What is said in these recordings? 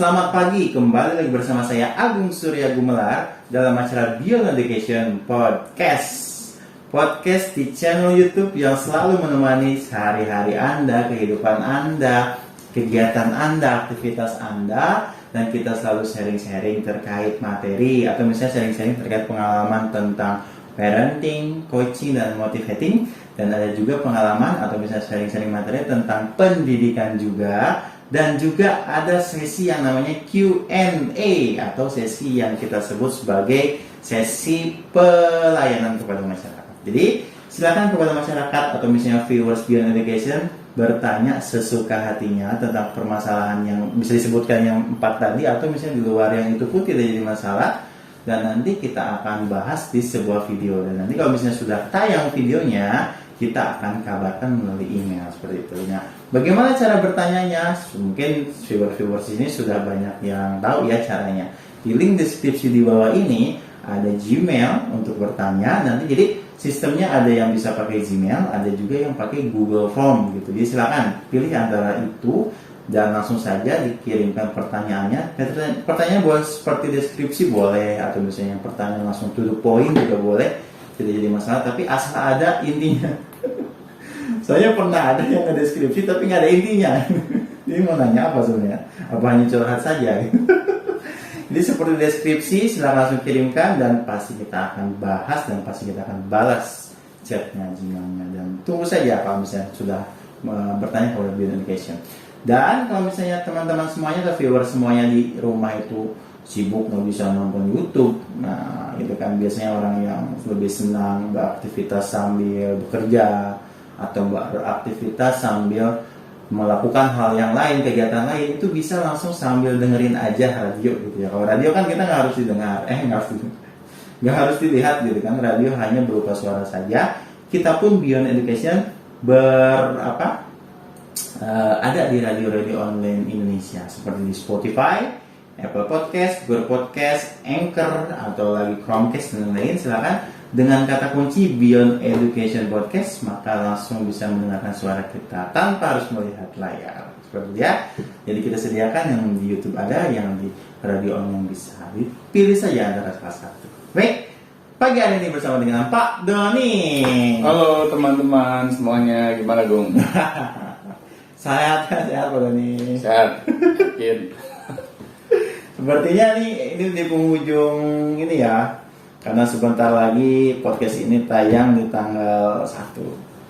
Selamat pagi, kembali lagi bersama saya Agung Surya Gumelar dalam acara Beyond Education Podcast. Podcast di channel YouTube yang selalu menemani sehari-hari Anda, kehidupan Anda, kegiatan Anda, aktivitas Anda, dan kita selalu sharing-sharing terkait materi atau misalnya sharing-sharing terkait pengalaman tentang parenting, coaching, dan motivating. Dan ada juga pengalaman atau misalnya sharing-sharing materi tentang pendidikan juga. Dan juga ada sesi yang namanya Q&A atau sesi yang kita sebut sebagai sesi pelayanan kepada masyarakat. Jadi silakan kepada masyarakat atau misalnya viewers Beyond Education bertanya sesuka hatinya tentang permasalahan yang bisa disebutkan yang 4 tadi atau misalnya di luar yang itu pun tidak jadi masalah. Dan nanti kita akan bahas di sebuah video. Dan nanti kalau misalnya sudah tayang videonya, kita akan kabarkan melalui email seperti itu. Nah, bagaimana cara bertanyanya? Mungkin viewers ini sudah banyak yang tahu ya caranya. Di link deskripsi di bawah ini ada Gmail untuk bertanya. Nanti jadi sistemnya ada yang bisa pakai Gmail, ada juga yang pakai Google Form gitu. Jadi silakan pilih antara itu dan langsung saja dikirimkan pertanyaannya. Pertanyaan boleh seperti deskripsi boleh, atau misalnya pertanyaan langsung to the point juga boleh, tidak jadi masalah. Tapi asal ada intinya. Saya pernah ada yang nge-deskripsi tapi nggak ada intinya. Jadi mau nanya apa sebenarnya? Apa hanya curhat saja? Jadi seperti deskripsi, silahkan langsung kirimkan dan pasti kita akan bahas dan pasti kita akan balas chatnya, Gmailnya. Dan tunggu saja kalau misalnya sudah bertanya kepada Beyond Education. Dan kalau misalnya teman-teman semuanya atau viewer semuanya di rumah itu sibuk nggak bisa nonton YouTube, nah itu kan biasanya orang yang lebih senang beraktivitas sambil bekerja atau beraktivitas sambil melakukan hal yang lain, kegiatan lain, itu bisa langsung sambil dengerin aja radio gitu ya. Kalau radio kan kita nggak harus didengar, nggak harus dilihat gitu kan. Radio hanya berupa suara saja. Kita pun Beyond Education ada di radio-radio online Indonesia seperti di Spotify, Apple Podcast, Google Podcast, Anchor, atau lagi Chromecast dan lain-lain. Silakan dengan kata kunci Beyond Education Podcast, maka langsung bisa mendengarkan suara kita tanpa harus melihat layar. Seperti ya. Jadi kita sediakan yang di YouTube ada, yang di radio online bisa. Pilih saja antara salah satu. Baik, pagi hari ini bersama dengan Pak Doni. Halo teman-teman semuanya, gimana Gung? Sehat Pak Doni. Sehat, yakin. Sepertinya ini di penghujung ini ya, karena sebentar lagi podcast ini tayang di tanggal 1.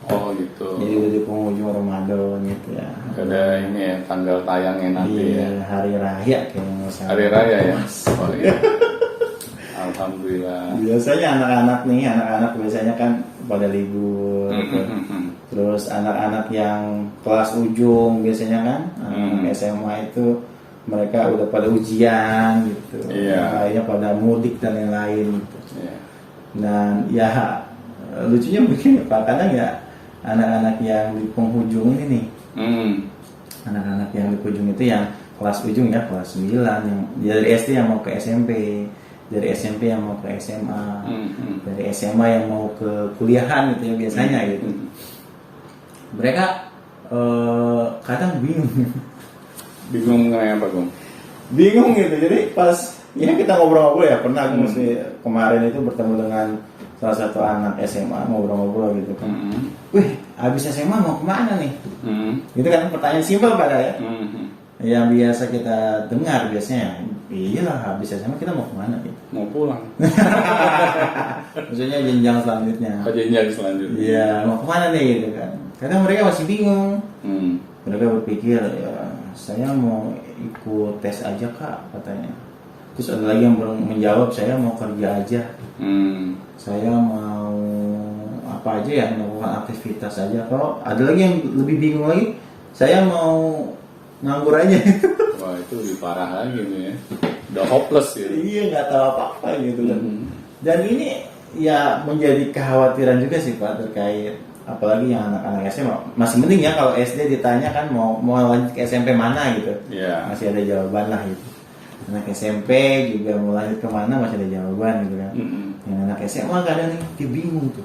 Oh gitu. Jadi udah di penghujung Ramadan gitu ya. Ada ini ya, tanggal tayangnya nanti iya, ya. Hari raya kayaknya. Hari raya ya? Oh iya. Alhamdulillah. Biasanya anak-anak biasanya kan pada libur. Terus anak-anak yang kelas ujung biasanya kan, anak SMA itu mereka udah pada ujian gitu, lainnya pada mudik dan lain-lain gitu. Dan ya lucunya begini Pak, kadang ya anak-anak yang di penghujung ini nih, anak-anak yang di penghujung itu yang kelas ujung ya, kelas 9 yang dari SD yang mau ke SMP, dari SMP yang mau ke SMA, dari SMA yang mau ke kuliahan gitu ya biasanya gitu. Mereka kadang Bingung mengenai apa Gung? bingung gitu. Jadi pas ya kita ngobrol-ngobrol ya, pernah aku mesti kemarin itu bertemu dengan salah satu anak SMA, ngobrol-ngobrol gitu kan. Wih, habis SMA mau kemana nih? Itu kan pertanyaan simpel pada ya. Yang biasa kita dengar biasanya, iyalah habis SMA kita mau kemana gitu? Mau pulang. Maksudnya jenjang selanjutnya. Jenjang selanjutnya. Iya, mau kemana nih gitu kan? Kadang mereka masih bingung. Mereka berpikir ya saya mau ikut tes aja Kak katanya. Terus ada lagi yang menjawab saya mau kerja aja. Saya mau apa aja ya, melakukan aktivitas aja. Kalau ada lagi yang lebih bingung lagi, saya mau nganggur aja. Wah itu lebih parah lagi nih ya. Udah hopeless gitu. Iya, nggak tahu apa-apa gitu kan. Dan ini ya menjadi kekhawatiran juga sih Pak terkait apalagi yang anak-anak SMA. Masih mending ya kalau SD ditanya kan mau lanjut ke SMP mana gitu. Masih ada jawaban lah gitu. Anak SMP juga mau lanjut kemana masih ada jawaban gitu kan. Yang anak SMA kadang nih dia bingung tuh.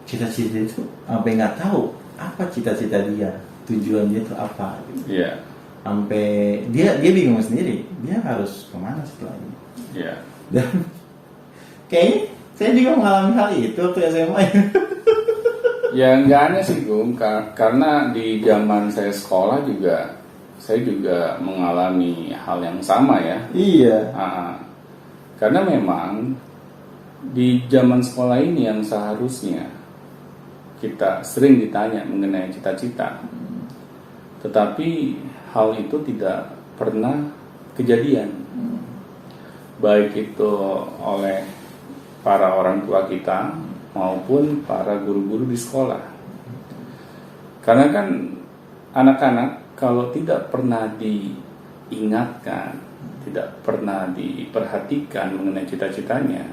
Cita-cita itu sampai nggak tahu apa cita-cita dia, tujuan dia itu apa gitu. sampai dia bingung sendiri, dia harus kemana setelah ini. Ya. Dan kayaknya saya juga mengalami hal itu waktu SMA. Ya nggak aneh sih Gung, karena di zaman saya sekolah juga saya juga mengalami hal yang sama ya. Iya. Karena memang di zaman sekolah ini yang seharusnya kita sering ditanya mengenai cita-cita, tetapi hal itu tidak pernah kejadian, baik itu oleh para orang tua kita maupun para guru-guru di sekolah. Karena kan anak-anak kalau tidak pernah diingatkan, tidak pernah diperhatikan mengenai cita-citanya,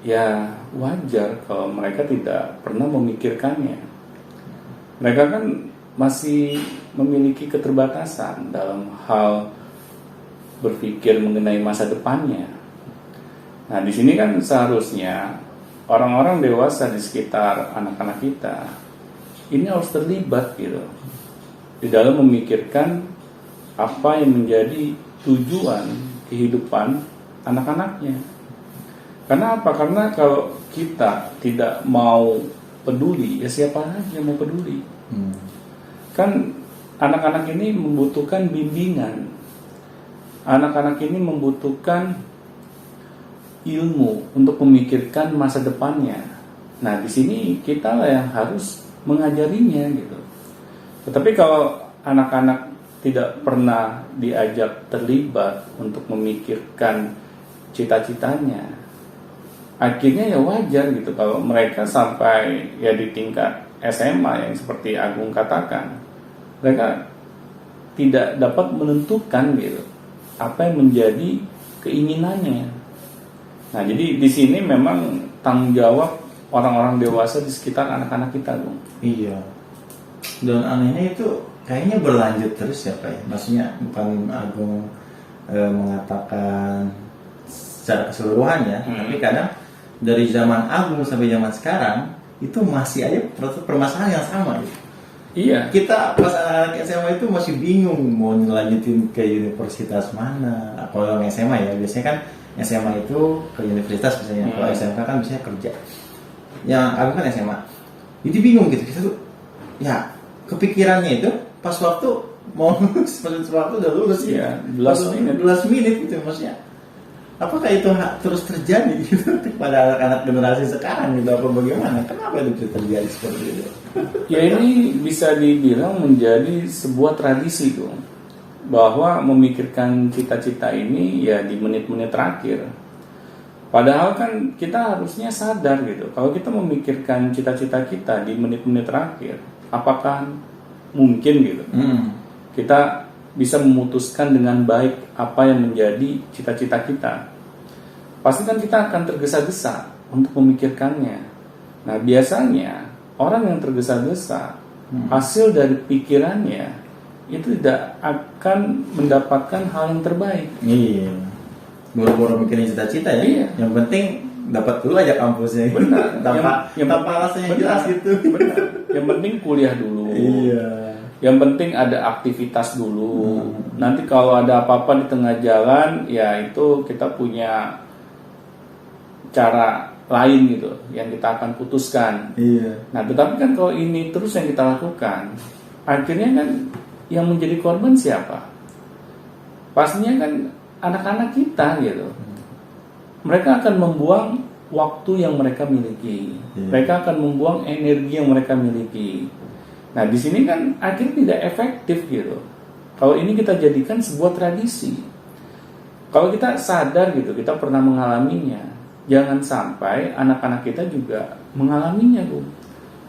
ya wajar kalau mereka tidak pernah memikirkannya. Mereka kan masih memiliki keterbatasan dalam hal berpikir mengenai masa depannya. Nah, di sini kan seharusnya orang-orang dewasa di sekitar anak-anak kita ini harus terlibat gitu di dalam memikirkan apa yang menjadi tujuan kehidupan anak-anaknya. Karena apa? Karena kalau kita tidak mau peduli, ya siapa lagi yang mau peduli? Kan anak-anak ini membutuhkan bimbingan. Anak-anak ini membutuhkan ilmu untuk memikirkan masa depannya. Nah, di sini kita lah yang harus mengajarinya gitu. Tetapi kalau anak-anak tidak pernah diajak terlibat untuk memikirkan cita-citanya, akhirnya ya wajar gitu kalau mereka sampai ya di tingkat SMA yang seperti Agung katakan, mereka tidak dapat menentukan gitu apa yang menjadi keinginannya. Nah, jadi di sini memang tanggung jawab orang-orang dewasa di sekitar anak-anak kita, Bung. Iya. Dan anehnya itu kayaknya berlanjut terus ya Pak ya. Maksudnya bukan Agung mengatakan secara keseluruhan ya, tapi kadang dari zaman Agung sampai zaman sekarang itu masih aja permasalahan yang sama gitu. Iya. Kita pas anak-anak SMA itu masih bingung mau ngelanjutin ke universitas mana. Kalau yang SMA ya biasanya kan SMA itu ke universitas misalnya. Kalau SMK kan biasanya kerja. Yang Agung kan SMA. Jadi bingung gitu kita tuh. Ya kepikirannya itu pas waktu mau waktu udah lulus ya. 12 menit gitu maksudnya. Apakah itu terus terjadi gitu kepada anak-anak generasi sekarang gitu apa bagaimana? Kenapa itu bisa terjadi seperti itu? Ya ini bisa dibilang menjadi sebuah tradisi tuh, bahwa memikirkan cita-cita ini ya di menit-menit terakhir. Padahal kan kita harusnya sadar gitu, kalau kita memikirkan cita-cita kita di menit-menit terakhir, apakah mungkin gitu kita bisa memutuskan dengan baik apa yang menjadi cita-cita kita? Pasti kan kita akan tergesa-gesa untuk memikirkannya. Nah, biasanya orang yang tergesa-gesa, hasil dari pikirannya itu tidak akan mendapatkan hal yang terbaik. Iya. Boro-boro mikirin cita-cita ya. Iya. Yang penting dapat dulu aja kampusnya. Benar. tanpa alasannya jelas gitu. Benar. Yang penting kuliah dulu. Iya. Yang penting ada aktivitas dulu. Nanti kalau ada apa-apa di tengah jalan, ya itu kita punya cara lain gitu yang kita akan putuskan. Iya. Nah, tetapi kan kalau ini terus yang kita lakukan, akhirnya kan yang menjadi korban siapa? Pastinya kan anak-anak kita gitu. Mereka akan membuang waktu yang mereka miliki. Mereka akan membuang energi yang mereka miliki. Nah, di sini kan akhirnya tidak efektif gitu. Kalau ini kita jadikan sebuah tradisi. Kalau kita sadar gitu, kita pernah mengalaminya. Jangan sampai anak-anak kita juga mengalaminya, Bu.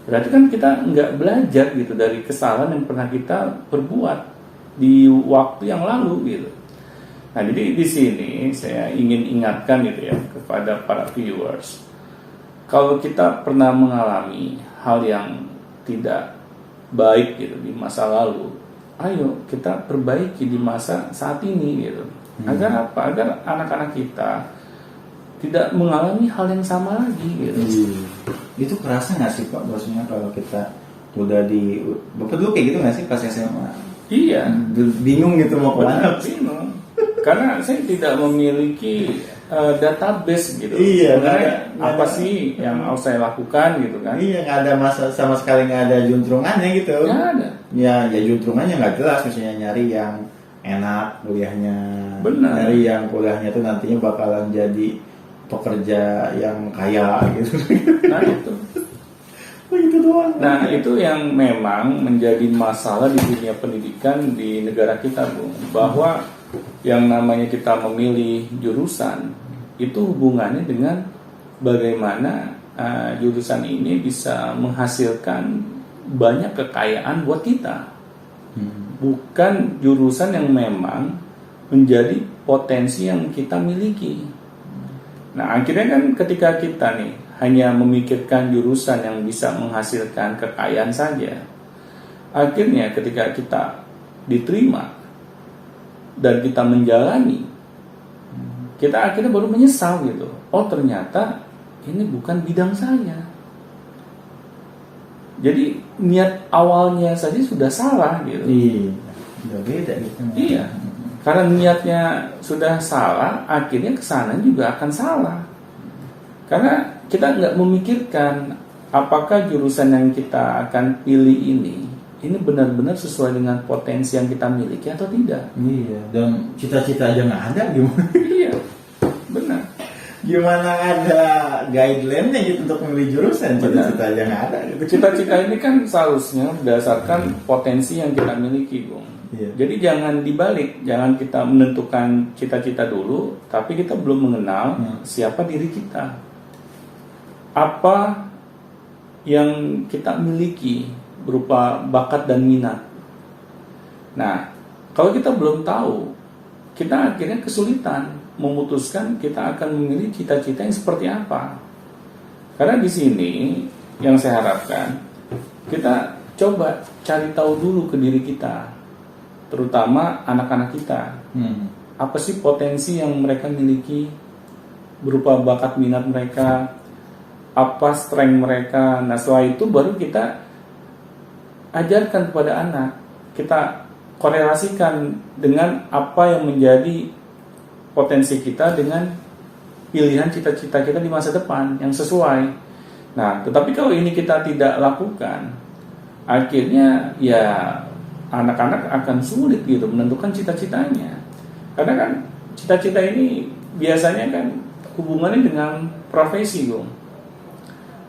Berarti kan kita nggak belajar gitu dari kesalahan yang pernah kita perbuat di waktu yang lalu gitu. Nah, jadi di sini saya ingin ingatkan gitu ya kepada para viewers. Kalau kita pernah mengalami hal yang tidak baik gitu di masa lalu, ayo kita perbaiki di masa saat ini gitu. Agar apa? Agar anak-anak kita tidak mengalami hal yang sama lagi gitu. Itu kerasa nggak sih Pak, maksudnya kalau kita udah Bapak dulu kayak gitu nggak sih pas SMA? Iya. Bingung gitu mau kemana. Bingung. Karena saya tidak memiliki database gitu. Iya, sebenarnya nggak apa ada. sih yang harus saya lakukan gitu kan? Iya, nggak ada masa sama sekali, nggak ada juntrungannya gitu. Nggak ada. Ya juntrungannya nggak jelas, misalnya nyari yang enak kuliahnya, Benar. nyari yang kuliahnya tuh nantinya bakalan jadi pekerja yang kaya gitu. Nah itu. Oh, itu doang. Nah itu yang memang menjadi masalah di dunia pendidikan di negara kita, Bung. Bahwa yang namanya kita memilih jurusan itu hubungannya dengan bagaimana jurusan ini bisa menghasilkan banyak kekayaan buat kita. Bukan jurusan yang memang menjadi potensi yang kita miliki. Nah akhirnya kan ketika kita nih hanya memikirkan jurusan yang bisa menghasilkan kekayaan saja, akhirnya ketika kita diterima dan kita menjalani, kita akhirnya baru menyesal gitu. Oh ternyata ini bukan bidang saya. Jadi niat awalnya saja sudah salah gitu. Iya, udah beda gitu. Iya. Karena niatnya sudah salah, akhirnya kesana juga akan salah. Karena kita nggak memikirkan apakah jurusan yang kita akan pilih ini benar-benar sesuai dengan potensi yang kita miliki atau tidak. Iya, dan cita-cita aja nggak ada gimana? Iya, benar. Gimana ada guideline-nya gitu untuk memilih jurusan? Benar. Cita-cita aja nggak ada gitu. Cita-cita ini kan seharusnya berdasarkan potensi yang kita miliki, Bung. Iya. Jadi jangan dibalik, jangan kita menentukan cita-cita dulu, tapi kita belum mengenal siapa diri kita. Apa yang kita miliki berupa bakat dan minat. Nah, kalau kita belum tahu, kita akhirnya kesulitan memutuskan kita akan memilih cita-cita yang seperti apa. Karena di sini yang saya harapkan kita coba cari tahu dulu ke diri kita, terutama anak-anak kita. Apa sih potensi yang mereka miliki berupa bakat minat mereka, apa strength mereka. Nah setelah itu baru kita ajarkan kepada anak, kita korelasikan dengan apa yang menjadi potensi kita dengan pilihan cita-cita kita di masa depan yang sesuai. Nah tetapi kalau ini kita tidak lakukan, akhirnya ya anak-anak akan sulit gitu menentukan cita-citanya. Karena kan cita-cita ini biasanya kan hubungannya dengan profesi, Bung.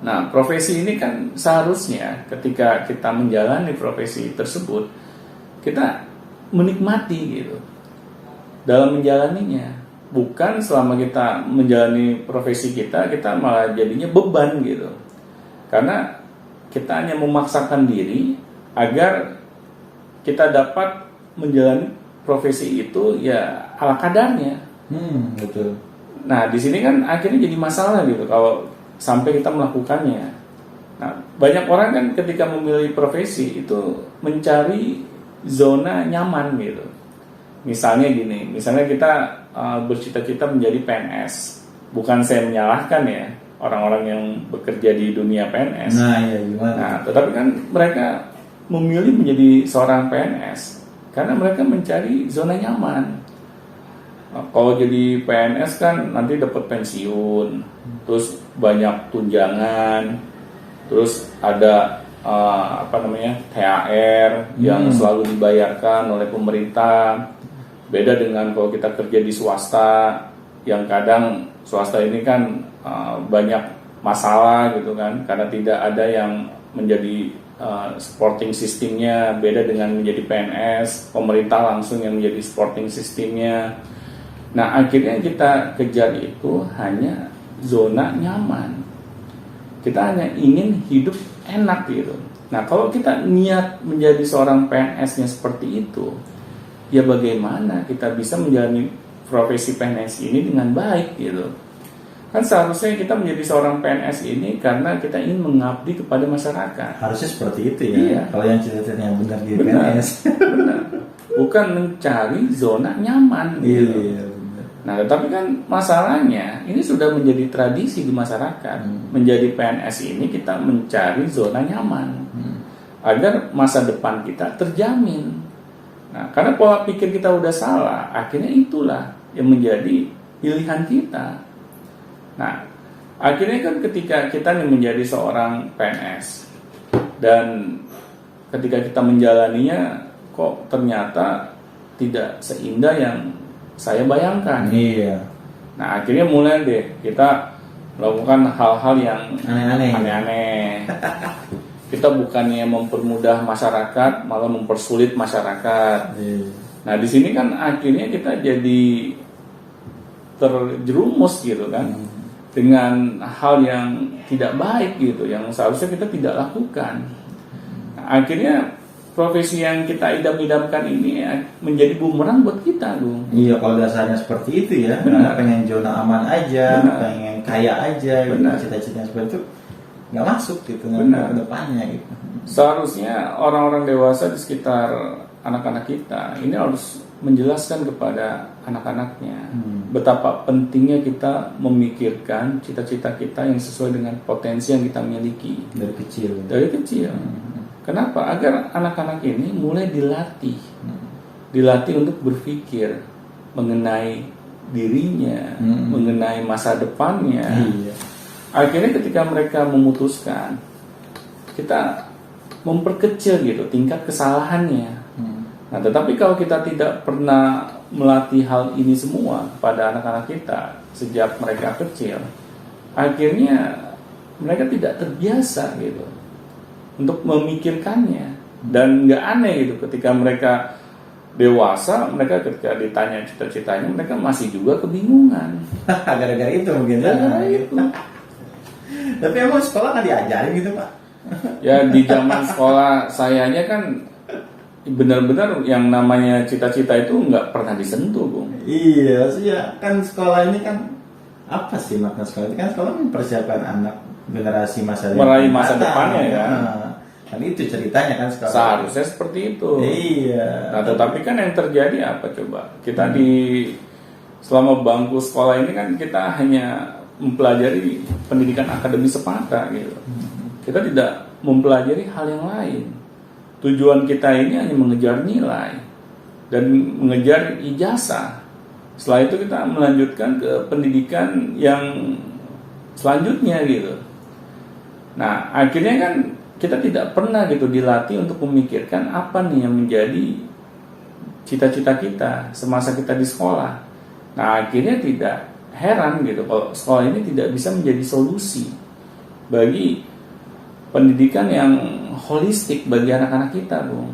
Nah, profesi ini kan seharusnya ketika kita menjalani profesi tersebut, kita menikmati gitu dalam menjalaninya. Bukan selama kita menjalani profesi kita malah jadinya beban gitu. Karena kita hanya memaksakan diri agar kita dapat menjalani profesi itu ya ala kadarnya. Betul. Nah, di sini kan akhirnya jadi masalah gitu kalau sampai kita melakukannya. Nah, banyak orang kan ketika memilih profesi itu mencari zona nyaman gitu. Misalnya gini, misalnya kita bercita-cita menjadi PNS. Bukan saya menyalahkan ya orang-orang yang bekerja di dunia PNS. Nah, ya gimana? Nah, tetapi kan mereka memilih menjadi seorang PNS karena mereka mencari zona nyaman. Nah, kalau jadi PNS kan nanti dapat pensiun, terus banyak tunjangan, terus ada THR yang selalu dibayarkan oleh pemerintah. Beda dengan kalau kita kerja di swasta, yang kadang swasta ini kan banyak masalah gitu kan, karena tidak ada yang menjadi supporting sistemnya. Beda dengan menjadi PNS, pemerintah langsung yang menjadi supporting sistemnya. Nah akhirnya kita kejar itu hanya zona nyaman. Kita hanya ingin hidup enak gitu. Nah kalau kita niat menjadi seorang PNS-nya seperti itu, ya bagaimana kita bisa menjalani profesi PNS ini dengan baik gitu. Kan seharusnya kita menjadi seorang PNS ini karena kita ingin mengabdi kepada masyarakat. Harusnya seperti itu ya. Iya. Kalau yang cita-citanya benar di Benar. PNS. Benar. Bukan mencari zona nyaman gitu. Iya, benar. Nah, tetapi kan masalahnya ini sudah menjadi tradisi di masyarakat. Menjadi PNS ini kita mencari zona nyaman agar masa depan kita terjamin. Nah, karena pola pikir kita udah salah, akhirnya itulah yang menjadi pilihan kita. Nah, akhirnya kan ketika kita nih menjadi seorang PNS dan ketika kita menjalaninya kok ternyata tidak seindah yang saya bayangkan. Iya. Nah, akhirnya mulai deh kita melakukan hal-hal yang Aneh-aneh. Kita bukannya mempermudah masyarakat, malah mempersulit masyarakat. Iya. Nah, di sini kan akhirnya kita jadi terjerumus gitu kan, dengan hal yang tidak baik gitu, yang seharusnya kita tidak lakukan. Nah, akhirnya profesi yang kita idam-idamkan ini menjadi bumerang buat kita, Bung. Iya, kalau dasarnya seperti itu ya, pengen zona aman aja, pengen kaya aja, gitu, cita-cita seperti itu nggak masuk gitu, nggak ke depannya gitu. Seharusnya orang-orang dewasa di sekitar anak-anak kita ini harus menjelaskan kepada anak-anaknya betapa pentingnya kita memikirkan cita-cita kita yang sesuai dengan potensi yang kita miliki Dari kecil. dari kecil. Kenapa? Agar anak-anak ini mulai dilatih untuk berpikir mengenai dirinya, mengenai masa depannya. Iya. Akhirnya ketika mereka memutuskan, kita memperkecil gitu tingkat kesalahannya. Nah, tetapi kalau kita tidak pernah melatih hal ini semua pada anak-anak kita sejak mereka kecil, akhirnya mereka tidak terbiasa gitu untuk memikirkannya. Dan nggak aneh gitu ketika mereka dewasa, mereka ketika ditanya cita-citanya, mereka masih juga kebingungan. Gara-gara itu mungkin. Gara-gara itu. Tapi emang sekolah nggak diajarin gitu, Pak? Ya, di zaman sekolah sayanya kan benar-benar yang namanya cita-cita itu nggak pernah disentuh, Bung. Iya sih ya, kan sekolah ini kan apa sih makna sekolah itu? Kan sekolah mempersiapkan anak generasi masa depan, Meraih masa depannya ya. Kan itu ceritanya kan sekolah. Seharusnya seperti itu. Iya. Nah, tetapi kan yang terjadi apa coba? Kita di selama bangku sekolah ini kan kita hanya mempelajari pendidikan akademis semata gitu. Kita tidak mempelajari hal yang lain. Tujuan kita ini hanya mengejar nilai dan mengejar ijazah. Setelah itu kita melanjutkan ke pendidikan yang selanjutnya gitu. Nah, akhirnya kan kita tidak pernah gitu dilatih untuk memikirkan apa nih yang menjadi cita-cita kita semasa kita di sekolah. Nah, akhirnya tidak heran gitu kalau sekolah ini tidak bisa menjadi solusi bagi pendidikan yang holistik bagi anak-anak kita, Bung.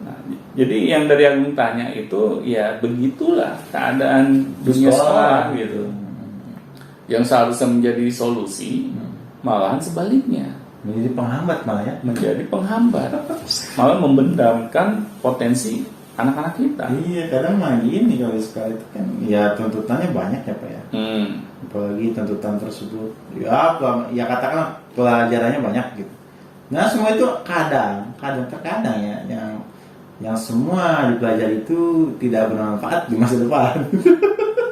Nah, jadi yang dari Agung tanya itu ya begitulah keadaan dunia sekolah gitu. Yang seharusnya menjadi solusi malahan sebaliknya Menjadi penghambat malah ya. menjadi penghambat, malah membendamkan potensi anak-anak kita. Iya, kadang mah gini kalau sekolah itu kan ya tuntutannya banyak ya, Pak ya. Apalagi tuntutan tersebut ya katakanlah pelajarannya banyak gitu. Nah, semua itu kadang-kadang ya yang semua dipelajari itu tidak bermanfaat di masa depan.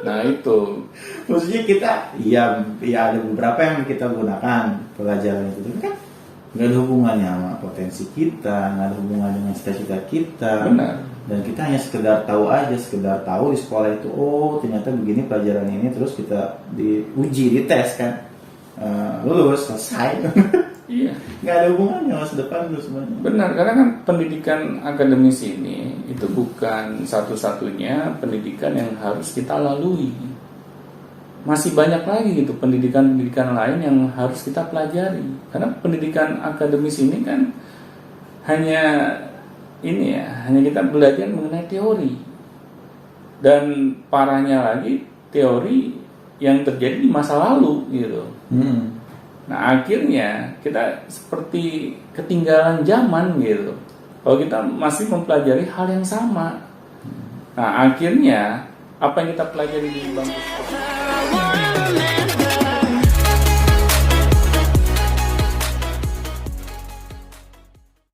Nah, itu Maksudnya kita ya ada beberapa yang kita gunakan pelajaran itu, tapi kan nggak ada hubungannya sama potensi kita, nggak ada hubungannya dengan cita-cita kita. benar. Dan kita hanya sekedar tahu di sekolah itu, oh ternyata begini pelajaran ini, terus kita diuji, dites kan, lulus, selesai. Iya, Nggak ada hubungannya masa depan itu sebenarnya. benar. Karena kan pendidikan akademis ini itu bukan satu-satunya pendidikan yang harus kita lalui. Masih banyak lagi gitu pendidikan-pendidikan lain yang harus kita pelajari. Karena pendidikan akademis ini kan hanya kita belajar mengenai teori. Dan parahnya lagi teori yang terjadi di masa lalu gitu. Nah, akhirnya kita seperti ketinggalan zaman gitu. Kalau kita masih mempelajari hal yang sama. Nah, akhirnya apa yang kita pelajari di bangku sekolah